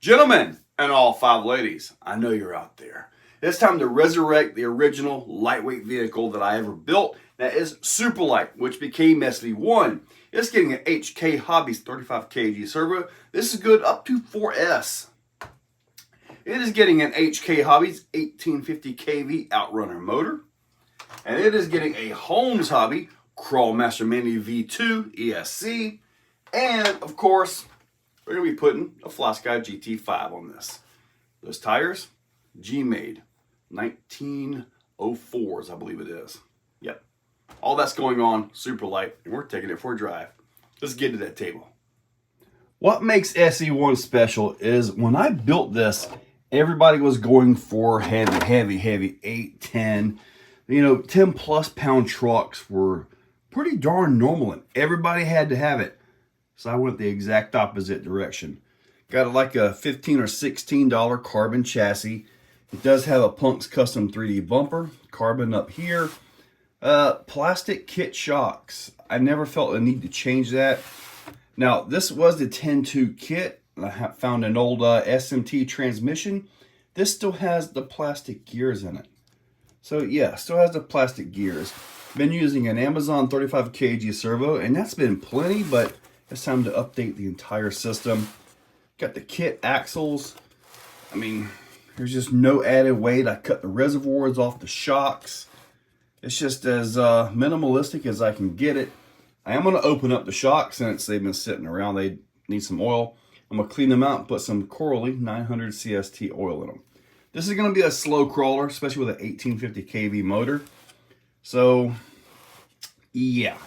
Gentlemen and all 5 ladies, I know you're out there. It's time to resurrect the original lightweight vehicle that I ever built. That is SuperLite, which became SV-1. It's getting an HK Hobbies 35 kg servo. This is good up to 4S. It is getting an HK Hobbies 1850 kV outrunner motor. And it is getting a Holmes Hobby Crawlmaster Mini V2 ESC. And of course, we're going to be putting a FlySky GT5 on this. Those tires, G-made, 1904s, I believe it is. Yep. All that's going on, SuperLite, and we're taking it for a drive. Let's get to that table. What makes SV-1 special is when I built this, everybody was going for heavy 8, 10, 10 plus pound trucks were pretty darn normal and everybody had to have it. So I went the exact opposite direction. Got like a $15 or $16 carbon chassis. It does have a Punk's custom 3D bumper, carbon up here. Plastic kit shocks. I never felt a need to change that. Now this was the 10.2 kit. I found an old SMT transmission. This still has the plastic gears in it. So yeah, still has the plastic gears. Been using an Amazon 35 kg servo, and that's been plenty, but it's time to update the entire system. Got the kit axles. I mean, there's just no added weight. I cut the reservoirs off the shocks. It's just as minimalistic as I can get it. I am going to open up the shocks since they've been sitting around. They need some oil. I'm going to clean them out and put some Corley 900 CST oil in them. This is going to be a slow crawler, especially with an 1850 kV motor. So, yeah,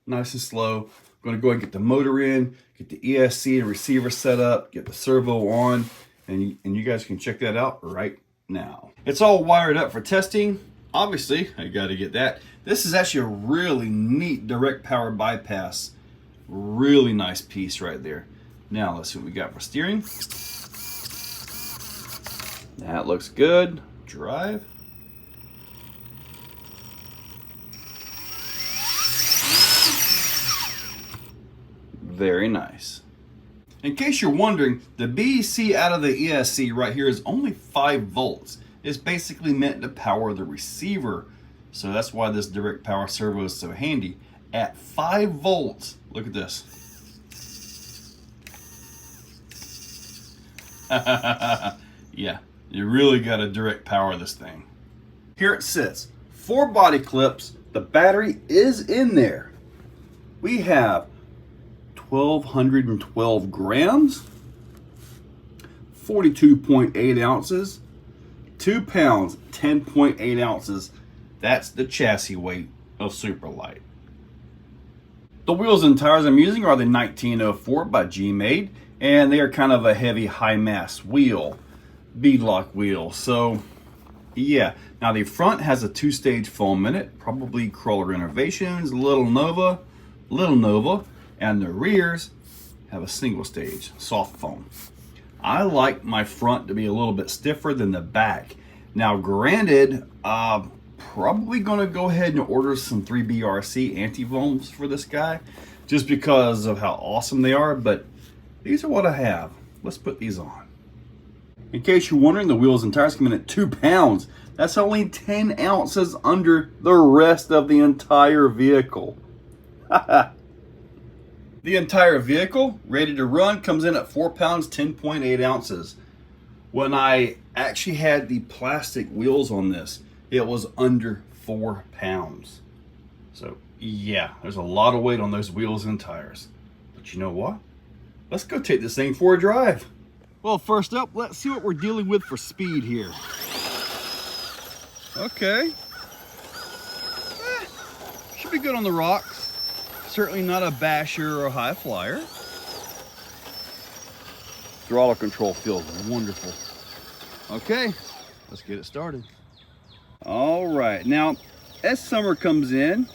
nice and slow. I'm going to go ahead and get the motor in, get the ESC and receiver set up, get the servo on, and you guys can check that out right now. It's all wired up for testing. Obviously, I got to get that. This is actually a really neat direct power bypass. Really nice piece right there. Now, let's see what we got for steering. That looks good. Drive. Very nice. In case you're wondering, the BEC out of the ESC right here is only 5 volts. It's basically meant to power the receiver. So that's why this direct power servo is so handy. At 5 volts, look at this. Yeah, you really got to direct power this thing. Here it sits. 4 body clips. The battery is in there. We have 1,212 grams, 42.8 ounces, 2 pounds, 10.8 ounces. That's the chassis weight of SuperLite. The wheels and tires I'm using are the 1904 by G-made, and they are kind of a heavy high mass wheel, beadlock wheel. So yeah, now the front has a 2-stage foam in it, probably Crawler Innovations, Little Nova, and the rears have a single stage soft foam. I like my front to be a little bit stiffer than the back. Now granted, probably gonna go ahead and order some 3BRC anti-foams for this guy just because of how awesome they are, but these are what I have. Let's put these on. In case you're wondering, the wheels and tires come in at 2 pounds. That's only 10 ounces under the rest of the entire vehicle. The entire vehicle, ready to run, comes in at 4 pounds, 10.8 ounces. When I actually had the plastic wheels on this, it was under 4 pounds. So yeah, there's a lot of weight on those wheels and tires. But you know what? Let's go take this thing for a drive. Well, first up, let's see what we're dealing with for speed here. Okay. Should be good on the rocks. Certainly not a basher or a high flyer. Throttle control feels wonderful. Okay, let's get it started. All right, now as summer comes in,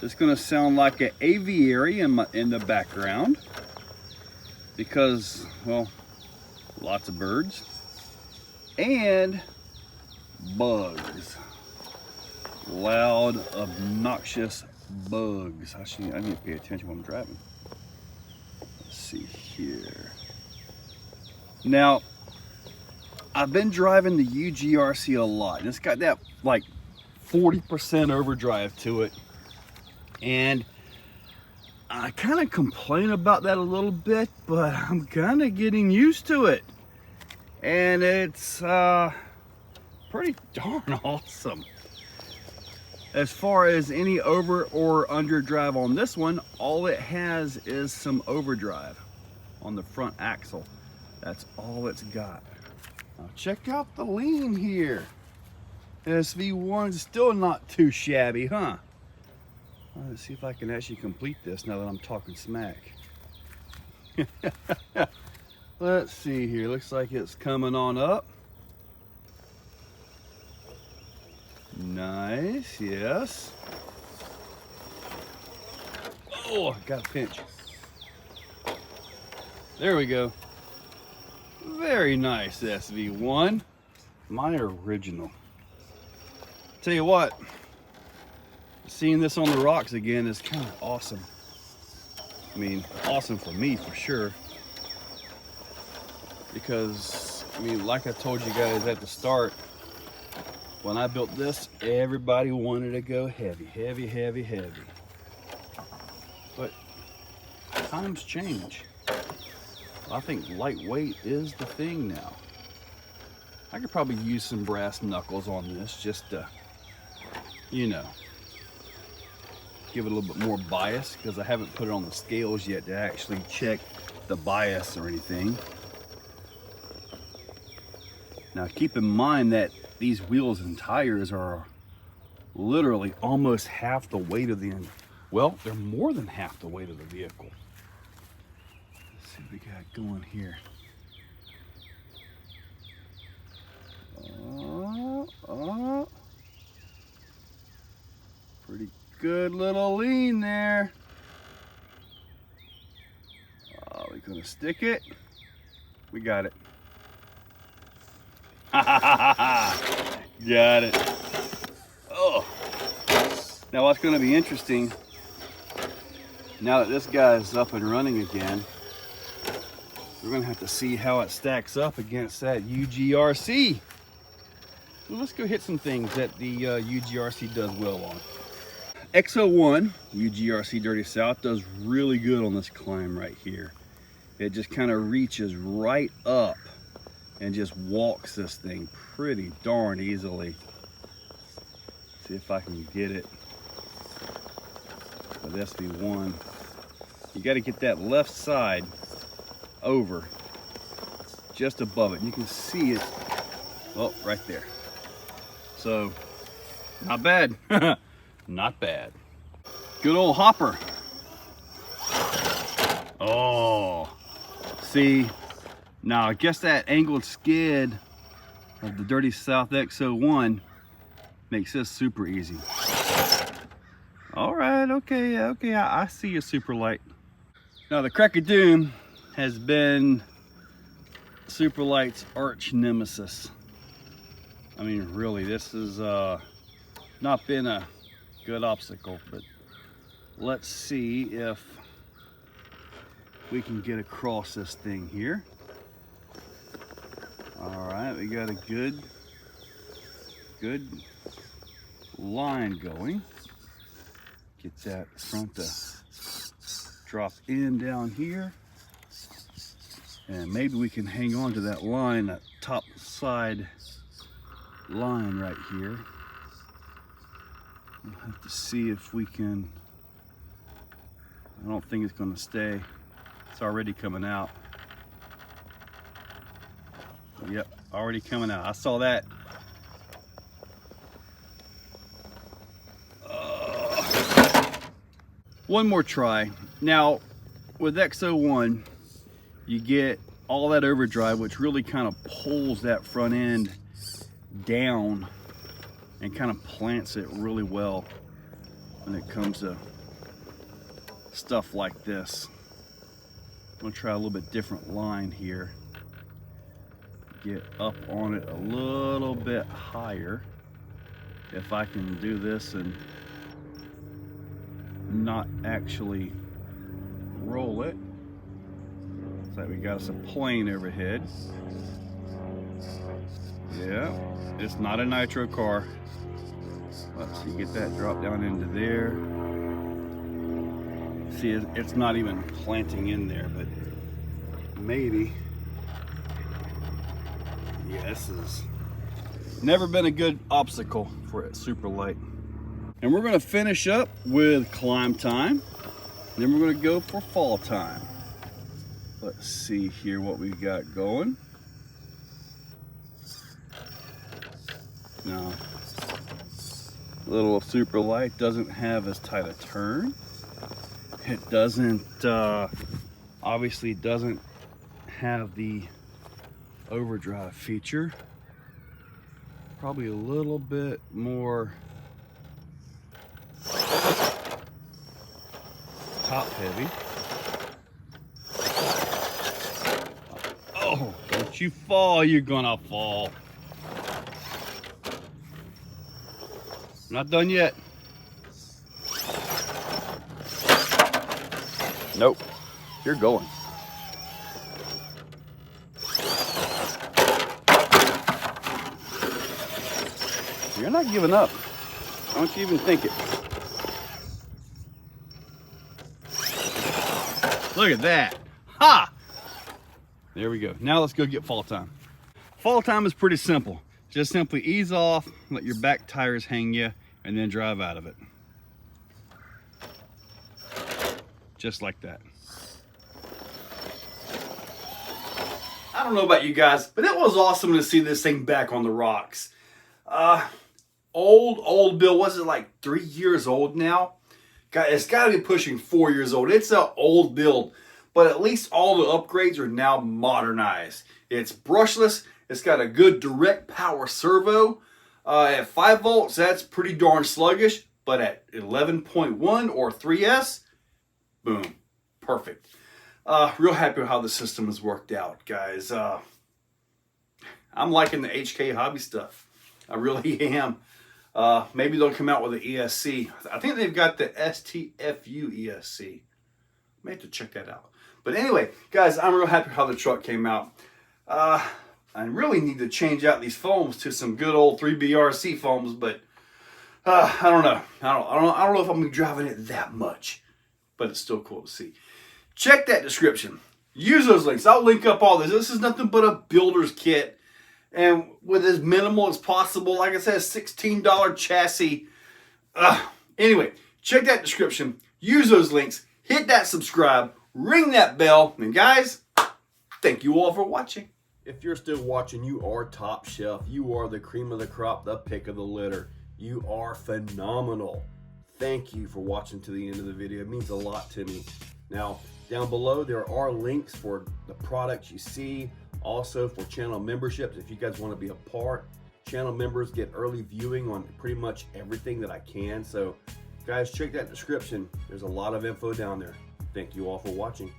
it's gonna sound like an aviary in the background because, well, lots of birds and bugs. Loud, obnoxious bugs. Actually, I need to pay attention when I'm driving. Let's see here. Now, I've been driving the UGRC a lot, and it's got that like 40% overdrive to it. And I kind of complain about that a little bit, but I'm kind of getting used to it. And it's pretty darn awesome. As far as any over or underdrive on this one, all it has is some overdrive on the front axle. That's all it's got. Now check out the lean here. SV-1 is still not too shabby, huh? Let's see if I can actually complete this now that I'm talking smack. Let's see here. Looks like it's coming on up. Nice, yes. Oh, got a pinch. There we go. Very nice, SV-1. My original. Tell you what, seeing this on the rocks again is kind of awesome. I mean, awesome for me for sure. Because, I mean, like I told you guys at the start, when I built this, everybody wanted to go heavy, heavy, heavy, heavy. But times change. I think lightweight is the thing now. I could probably use some brass knuckles on this just to, you know, give it a little bit more bias, because I haven't put it on the scales yet to actually check the bias or anything. Now keep in mind that these wheels and tires are literally almost half the weight of the engine. Well, they're more than half the weight of the vehicle. Let's see what we got going here. Pretty good little lean there. We're gonna stick it. We got it. Got it. Oh. Now what's going to be interesting, now that this guy's up and running again, we're going to have to see how it stacks up against that UGRC. Well, let's go hit some things that the UGRC does well on. Exo-1 UGRC Dirty South does really good on this climb right here. It just kind of reaches right up and just walks this thing pretty darn easily. See if I can get it with SV-1. You got to get that left side over just above it. You can see it, oh, right there. So, not bad. Not bad. Good old hopper. Oh, see. Now, I guess that angled skid of the Dirty South Exo-1 makes this super easy. All right, okay, I see you, SuperLite. Now, the Crack of Doom has been SuperLite's arch nemesis. I mean, really, this has not been a good obstacle, but let's see if we can get across this thing here. All right, we got a good line going. Get that front to drop in down here. And maybe we can hang on to that line, that top side line right here. We'll have to see if we can. I don't think it's going to stay. It's already coming out. Yep, already coming out. I saw that. One more try. Now, with Exo-1, you get all that overdrive, which really kind of pulls that front end down and kind of plants it really well when it comes to stuff like this. I'm gonna try a little bit different line here. Get up on it a little bit higher. If I can do this and not actually roll it. like we got us a plane overhead. Yeah, it's not a nitro car. Let's see, get that drop down into there. See, it's not even planting in there, but maybe. Yeah, this is never been a good obstacle for a SuperLite. And we're gonna finish up with climb time. Then we're gonna go for fall time. Let's see here what we got going. Now, little SuperLite doesn't have as tight a turn. It doesn't, obviously doesn't have the overdrive feature. Probably a little bit more top heavy. Oh, don't you fall, you're gonna fall. Not done yet. Nope, you're going. You're not giving up. Don't you even think it. Look at that. Ha! There we go. Now let's go get fall time. Fall time is pretty simple. Just simply ease off, let your back tires hang you, and then drive out of it. Just like that. I don't know about you guys, but it was awesome to see this thing back on the rocks. Old Bill, was it like 3 years old now? It's got to be pushing 4 years old. It's an old build, but at least all the upgrades are now modernized. It's brushless. It's got a good direct power servo. At 5 volts, that's pretty darn sluggish, but at 11.1 or 3S, boom, perfect. Real happy with how the system has worked out, guys. I'm liking the HK Hobby stuff. I really am. Maybe they'll come out with an ESC. I think they've got the STFU ESC. May have to check that out. But anyway, guys, I'm real happy how the truck came out. I really need to change out these foams to some good old 3BRC foams, but I don't know. I don't know if I'm gonna be driving it that much, but it's still cool to see. Check that description. Use those links. I'll link up all this. This is nothing but a builder's kit, and with as minimal as possible. Like I said, a $16 chassis. Anyway, check that description. Use those links. Hit that subscribe. Ring that bell. And guys, thank you all for watching. If you're still watching, you are top shelf. You are the cream of the crop, the pick of the litter. You are phenomenal. Thank you for watching to the end of the video. It means a lot to me. Now, down below, there are links for the products you see. Also for channel memberships, if you guys want to be a part. Channel members get early viewing on pretty much everything that I can. So, guys, check that description. There's a lot of info down there. Thank you all for watching.